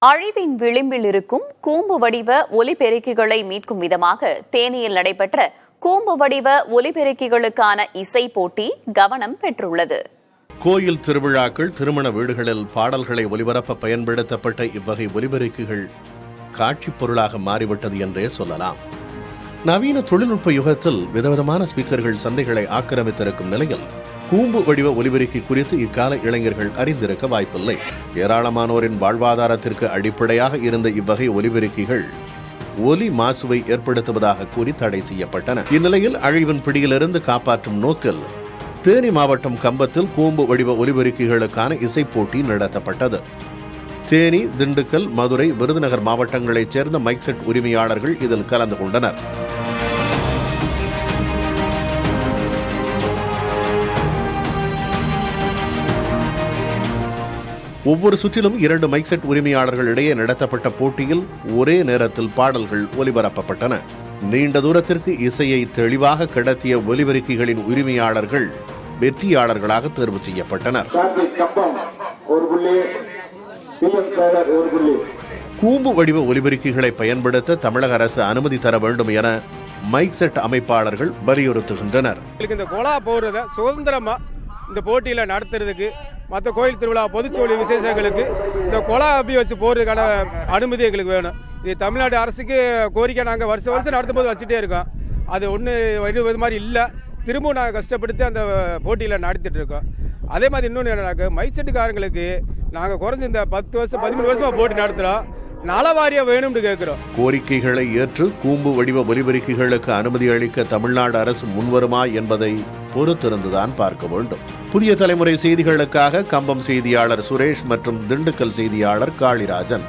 அழிவின் விளிம்பில் இருக்கும் கூம்பு வடிவ ஒலிபெருக்கிகளை மீட்கும் விதமாக தேனியில் நடைபெற்ற கூம்பு வடிவ ஒலிபெருக்கிகளுக்கான இசை போட்டி கவனம் பெற்றுள்ளது. கோயில் திருவிழாக்கள், திருமண வீடுகளில் பாடல்களை ஒலிபரப்ப பயன்படுத்தப்பட்ட இவ்வகை ஒலிபெருக்கிகள் காட்சி பொருளாக மாறிவிட்டது என்றே சொல்லலாம். நவீன தொழில்நுட்ப யுகத்தில் விதவிதமான ஸ்பீக்கர்கள் சந்தைகளை ஆக்கிரமித்திருக்கும் நிலையில் கூம்பு வடிவ ஒலிபெருக்கி குறித்து இக்கால இளைஞர்கள் அறிந்திருக்க வாய்ப்பில்லை. ஏராளமானோரின் வாழ்வாதாரத்திற்கு அடிப்படையாக இருந்த இவ்வகை ஒலிபெருக்கிகள் ஒலி மாசுவை ஏற்படுத்துவதாக கூறி தடை செய்யப்பட்டன. இந்நிலையில் அழிவின் பிடியிலிருந்து காப்பாற்றும் நோக்கில் தேனி மாவட்டம் கம்பத்தில் கூம்பு வடிவ ஒலிபெருக்கிகளுக்கான இசை போட்டி நடத்தப்பட்டது. தேனி, திண்டுக்கல், மதுரை, விருதுநகர் மாவட்டங்களைச் சேர்ந்த மைக் செட் உரிமையாளர்கள் இதில் கலந்து கொண்டனர். ஒவ்வொரு சுற்றிலும் 2 மைக் செட் உரிமையாளர்கள் இடையே நடத்தப்பட்ட போட்டியில் ஒரே நேரத்தில் பாடல்கள் ஒலிபரப்பப்பட்டன. நீண்ட தூரத்திற்கு இசையை தெளிவாக கடத்திய ஒலிபெருக்கிகளின் உரிமையாளர்கள் வெற்றியாளர்களாக தேர்வு செய்யப்பட்டனர். கூம்பு வடிவ ஒலிபெருக்கிகளை பயன்படுத்த தமிழக அரசு அனுமதி தர வேண்டும் என மைக் செட் அமைப்பாளர்கள் வலியுறுத்துகின்றனர். இந்த கோலா போறத சுதந்திரமா இந்த போட்டியில நடத்துறதுக்கு, மற்ற கோயில் திருவிழா, பொதுச்சோழி விசேஷங்களுக்கு இந்த கொலா அப்படி வச்சு போறதுக்கான அனுமதி எங்களுக்கு வேணும். இது தமிழ்நாடு அரசுக்கு கோரிக்கை நாங்கள் வருஷம் நடத்தும் போது வச்சுட்டே இருக்கோம். அது ஒன்று இது மாதிரி இல்லை. திரும்பவும் நாங்கள் கஷ்டப்படுத்தி அந்த போட்டியில் நடத்திட்டு இருக்கோம். அதே மாதிரி இன்னொன்று என்னன்னாக்க, மைச்செட்டுக்காரங்களுக்கு நாங்கள் குறைஞ்சி இந்த 10 வருஷம் 13 வருஷமாக போட்டி நடத்துகிறோம். நலவாரியம் வேணும்னு கேட்கிறோம். கோரிக்கைகளை ஏற்று கூம்பு வடிவ ஒலிபெருக்கிகளுக்கு அனுமதி அளிக்க தமிழ்நாடு அரசு முன்வருமா என்பதை பொறுத்திருந்துதான் பார்க்க வேண்டும். புதிய தலைமுறை செய்திகளுக்காக கம்பம் செய்தியாளர் சுரேஷ் மற்றும் திண்டுக்கல் செய்தியாளர் காளிராஜன்.